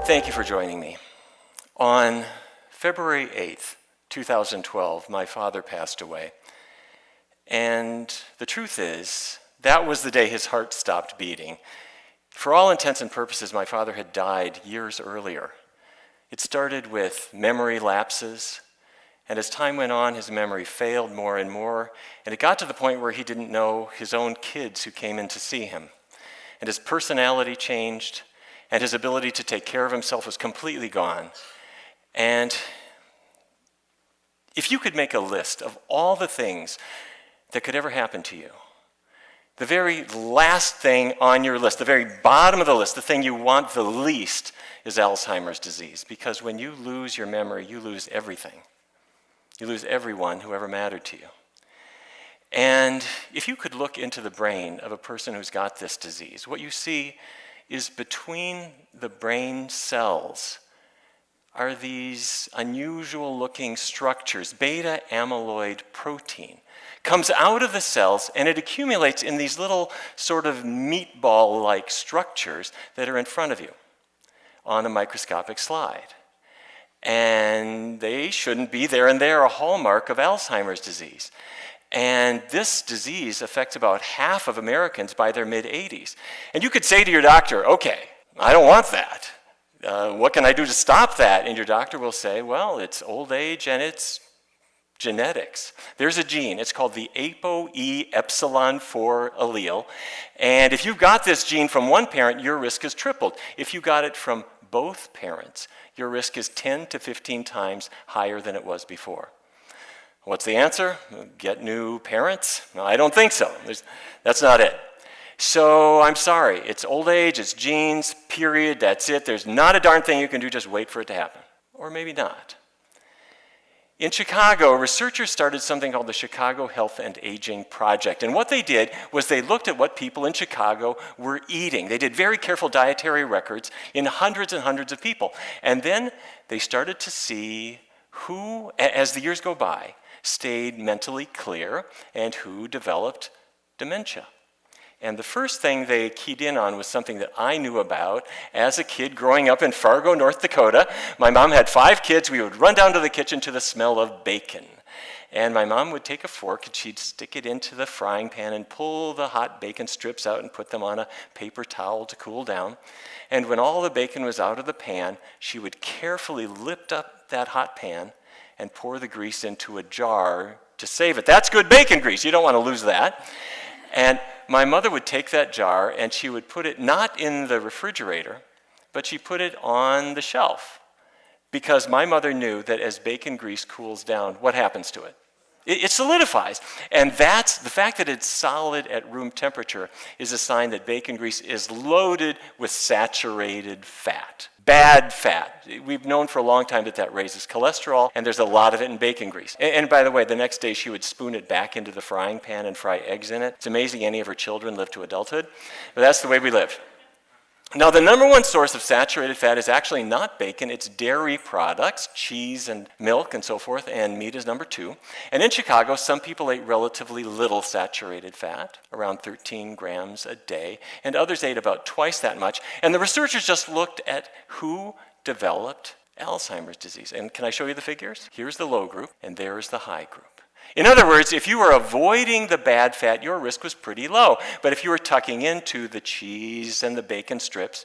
Thank you for joining me. On February 8th, 2012, my father passed away. And the truth is, that was the day his heart stopped beating. For all intents and purposes, my father had died years earlier. It started with memory lapses, and as time went on, his memory failed more and more, and it got to the point where he didn't know his own kids who came in to see him. And his personality changed, and his ability to take care of himself was completely gone. And if you could make a list of all the things that could ever happen to you, the very last thing on your list, the very bottom of the list, the thing you want the least is Alzheimer's disease. Because when you lose your memory, you lose everything. You lose everyone who ever mattered to you. And if you could look into the brain of a person who's got this disease, what you see is between the brain cells are these unusual looking structures. Beta amyloid protein comes out of the cells and it accumulates in these little sort of meatball-like structures that are in front of you on a microscopic slide. And they shouldn't be there, and they're a hallmark of Alzheimer's disease. And this disease affects about half of Americans by their mid-80s. And you could say to your doctor, okay, I don't want that. What can I do to stop that? And your doctor will say, well, it's old age and it's genetics. There's a gene, it's called the ApoE4 allele. And if you've got this gene from one parent, your risk is tripled. If you got it from both parents, your risk is 10 to 15 times higher than it was before. What's the answer? Get new parents? No, I don't think so. That's not it. So I'm sorry, it's old age, it's genes, period, that's it. There's not a darn thing you can do, just wait for it to happen. Or maybe not. In Chicago, researchers started something called the Chicago Health and Aging Project. And what they did was they looked at what people in Chicago were eating. They did very careful dietary records in hundreds and hundreds of people. And then they started to see who, as the years go by, stayed mentally clear and who developed dementia. And the first thing they keyed in on was something that I knew about as a kid growing up in Fargo, North Dakota. My mom had 5 kids. We would run down to the kitchen to the smell of bacon. And my mom would take a fork and she'd stick it into the frying pan and pull the hot bacon strips out and put them on a paper towel to cool down. And when all the bacon was out of the pan, she would carefully lift up that hot pan and pour the grease into a jar to save it. That's good bacon grease. You don't want to lose that. And my mother would take that jar and she would put it not in the refrigerator, but she put it on the shelf. Because my mother knew that as bacon grease cools down, what happens to it? It solidifies. And that's the fact that it's solid at room temperature is a sign that bacon grease is loaded with saturated fat. Bad fat. We've known for a long time that that raises cholesterol, and there's a lot of it in bacon grease. And by the way, the next day she would spoon it back into the frying pan and fry eggs in it. It's amazing any of her children live to adulthood, but that's the way we live. Now, the number one source of saturated fat is actually not bacon, it's dairy products, cheese and milk and so forth, and meat is number 2. And in Chicago, some people ate relatively little saturated fat, around 13 grams a day, and others ate about twice that much. And the researchers just looked at who developed Alzheimer's disease. And can I show you the figures? Here's the low group, and there is the high group. In other words, if you were avoiding the bad fat, your risk was pretty low. But if you were tucking into the cheese and the bacon strips,